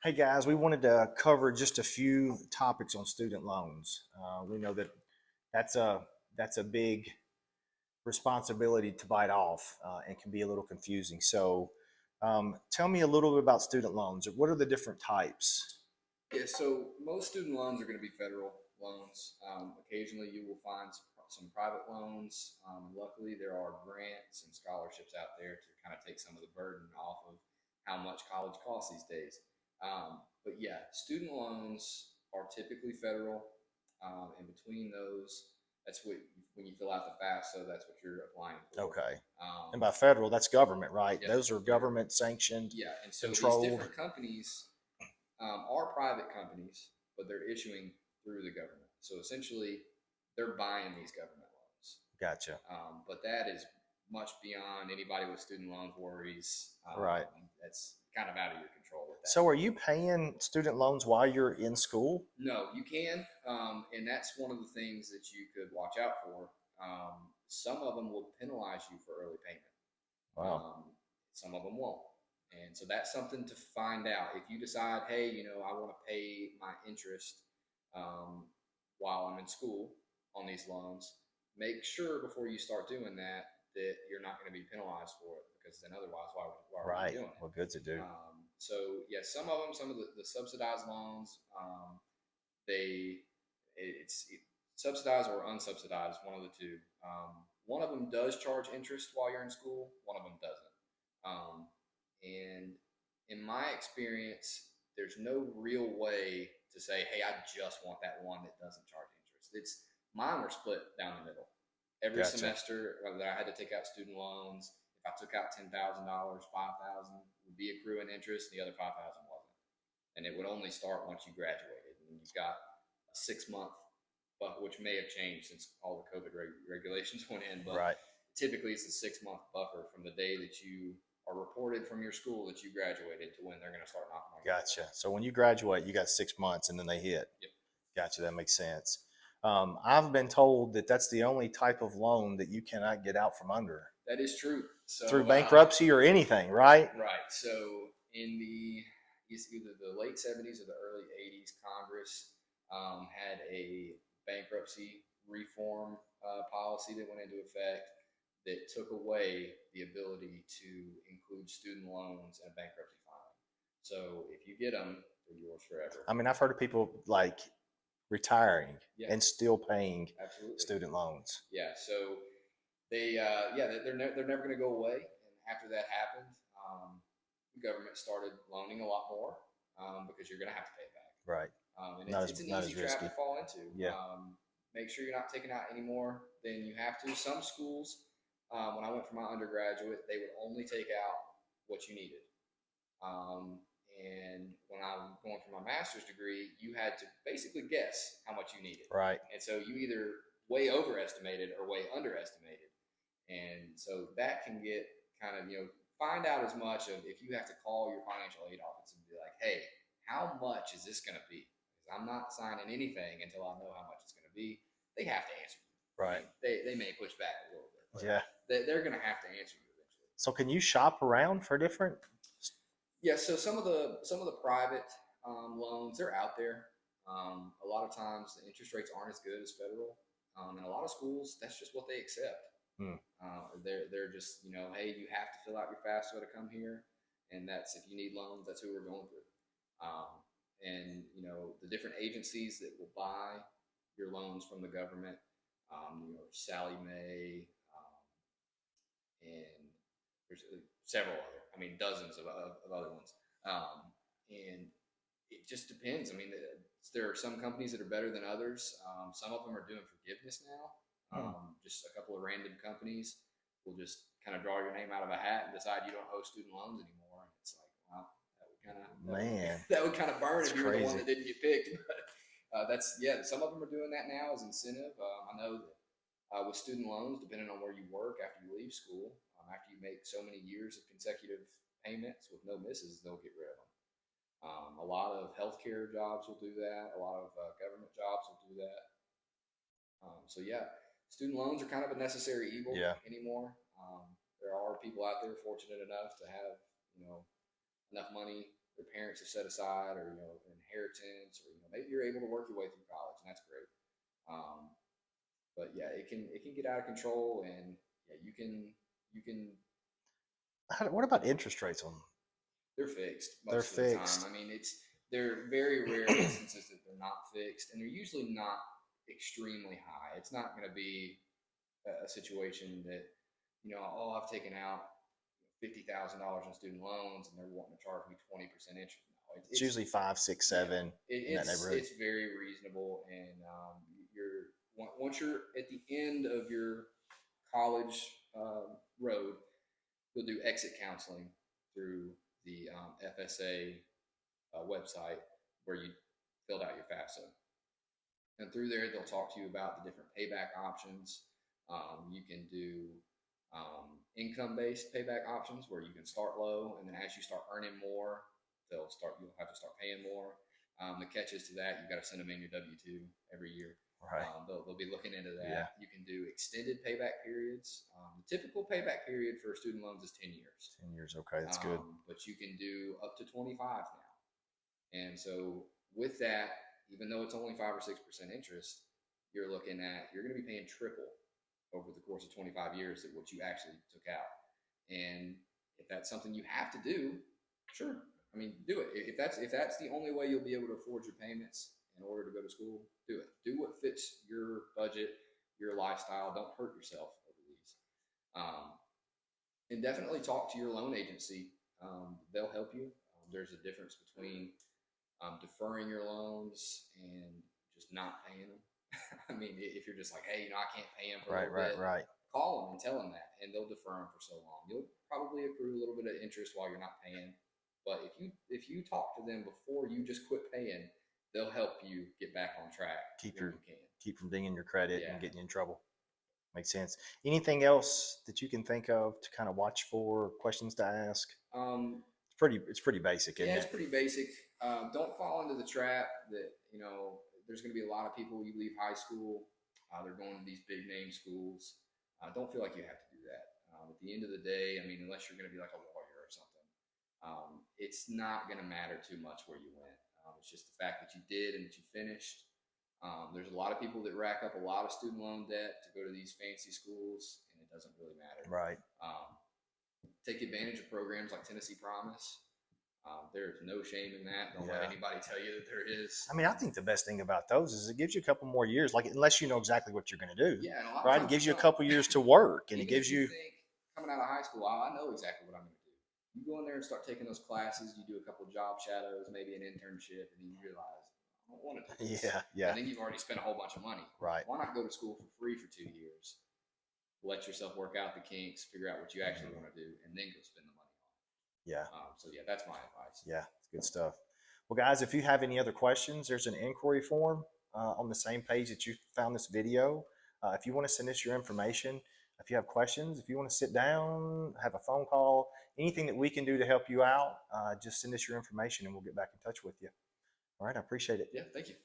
Hey guys, we wanted to cover just a few topics on student loans. We know that that's a that's a big responsibility to bite off and can be a little confusing. So, tell me a little bit about student loans. What are the different types? Yeah, so most student loans are going to be federal loans. Occasionally, you will find some private loans. Luckily, there are grants and scholarships out there to kind of take some of the burden off of how much college costs these days. But yeah, student loans are typically federal. In between those, that's what when you fill out the FAFSA, that's what you're applying for. Okay, and Um, by federal, that's government, right? yep, Those are they're government sanctioned, yeah, and so these controlled. different companies are private companies, but they're issuing through the government. So essentially, they're buying these government loans. Gotcha. But that is much beyond anybody with student loans worries. Right. That's kind of out of your control with that. So, are you paying student loans while you're in school? No, you can, and that's one of the things that you could watch out for. Some of them will penalize you for early payment. Wow. Um, some of them won't. And so that's something to find out. If you decide, hey, I want to pay my interest um, while I'm in school on these loans, make sure before you start doing that you're not going to be penalized for it because then otherwise, why are you Right. doing it? Well, good to do. So yeah, some of the subsidized loans, they subsidized or unsubsidized, one of the two. One of them does charge interest while you're in school. One of them doesn't. And in my experience, there's no real way to say, "Hey, I just want that one that doesn't charge interest." It's mine were split down the middle. Every Gotcha. semester that I had to take out student loans, if I took out $10,000, 5,000 would be accruing interest, and the other 5,000 wasn't, and it would only start once you graduated. And you've got a 6 month, but which may have changed since all the COVID regulations went in, but Right. typically it's a 6 month buffer from the day that you are reported from your school that you graduated to when they're going to start knocking on your door. Gotcha. So when you graduate, you got 6 months and then they hit. Yep. Gotcha. That makes sense. I've been told that that's the only type of loan that you cannot get out from under That is true. through So, bankruptcy or anything, right? right. So, in it's either the late 70s or the early 80s, Congress had a bankruptcy reform policy that went into effect that took away the ability to include student loans and bankruptcy filing. So, if you get them, they're yours forever. I mean, I've heard of people like retiring Yeah, and still paying absolutely. student loans. Yeah. So they're never going to go away. And after that happened, the government started loaning a lot more because you're going to have to pay it back. Right. And Not it's as an not easy as trap risky. to fall into. Yeah. Make sure you're not taking out any more than you have to. Some schools, when I went for my undergraduate, they would only take out what you needed. And when I was going for my master's degree, you had to basically guess how much you needed. Right. And so you either way overestimated or way underestimated. And so that can get kind of, find out as much of if you have to call your financial aid office and be like, hey, how much is this going to be? Because I'm not signing anything until I know how much it's going to be. They have to answer you. I Right. mean, they may push back a little bit, but Yeah. they're going to have to answer you eventually. So can you shop around for different? Yeah, so some of the private loans they're out there. A lot of times the interest rates aren't as good as federal, and a lot of schools that's just what they accept. Hmm. They're just hey, you have to fill out your FAFSA to come here, and that's if you need loans, that's who we're going through. And the different agencies that will buy your loans from the government, Sally Mae, and there's several other, I mean, dozens of other ones. And it just depends. I mean, there are some companies that are better than others. Some of them are doing forgiveness now. Hmm. Just a couple of random companies will just kind of draw your name out of a hat and decide you don't owe student loans anymore. And it's like, wow, Man, that would kind of burn that's if you were the one crazy. that didn't get picked. But that's yeah. Some of them are doing that now as incentive. I know that with student loans, depending on where you work after you leave school, after you make so many years of consecutive payments with no misses, they'll get rid of them. A lot of healthcare jobs will do that. A lot of government jobs will do that. So yeah, student loans are kind of a necessary evil Yeah. anymore. There are people out there fortunate enough to have enough money their parents have set aside, or an inheritance, or maybe you're able to work your way through college, and that's great. But yeah, it can get out of control, and yeah, you can What about interest rates on them? they're fixed They're most of the time. fixed. I mean, they're very rare instances that they're not fixed, and they're usually not extremely high. It's not going to be a situation that oh, I've taken out $50,000 in student loans and they're wanting to charge me 20% interest. No, It's usually 5, 6, yeah, 7 in that neighborhood. it's very reasonable, and you're once you're at the end of your college road, you'll do exit counseling through the FSA website where you filled out your FAFSA. And through there, they'll talk to you about the different payback options. You can do income-based payback options where you can start low, and then as you start earning more, you'll have to start paying more. The catch is to that, you've got to send them in your W-2 every year. Right. They'll be looking into that. Yeah. You can do extended payback periods. The typical payback period for student loans is 10 years. 10 years. Okay, that's good. But you can do up to 25 now. And so with that, even though it's only 5 or 6% interest, you're going to be paying triple over the course of 25 years at what you actually took out. And if that's something you have to do, sure. I mean, do it. If that's the only way you'll be able to afford your payments in order to go to school, do it. Do what fits your budget, your lifestyle. Don't hurt yourself over these. And definitely talk to your loan agency. They'll help you. There's a difference between deferring your loans and just not paying them. I mean, if you're just like, hey, I can't pay them for a little bit, call them and tell them that, and they'll defer them for so long. You'll probably accrue a little bit of interest while you're not paying, but if you talk to them before you just quit paying, they'll help you get back on track. Keep from dinging your credit and getting you in trouble. Makes sense. Anything else that you can think of to kind of watch for, questions to ask? It's pretty basic, isn't it? Yeah, it's pretty basic. Don't fall into the trap that there's going to be a lot of people. You leave high school, they're going to these big name schools. Don't feel like you have to do that. At the end of the day, I mean, unless you're going to be like a lawyer or something, it's not going to matter too much where you went. It's just the fact that you did and that you finished. There's a lot of people that rack up a lot of student loan debt to go to these fancy schools, and it doesn't really matter. Right. Take advantage of programs like Tennessee Promise. There's no shame in that. Don't let anybody tell you that there is. I mean, I think the best thing about those is it gives you a couple more years, like unless you know exactly what you're going to do. Yeah, and a lot right. It gives you a couple years to work, and it gives you. Think, coming out of high school, I know exactly what I'm going to do. You go in there and start taking those classes. You do a couple of job shadows, maybe an internship, and then you realize I don't want to do this. Yeah. And then you've already spent a whole bunch of money. Right. Why not go to school for free for 2 years? Let yourself work out the kinks, figure out what you actually want to do, and then go spend the money on it. Yeah. So yeah, that's my advice. Yeah, it's good stuff. Well, guys, if you have any other questions, there's an inquiry form on the same page that you found this video. If you want to send us your information, if you have questions, if you want to sit down, have a phone call, anything that we can do to help you out, just send us your information and we'll get back in touch with you. All right, I appreciate it. Yeah, thank you.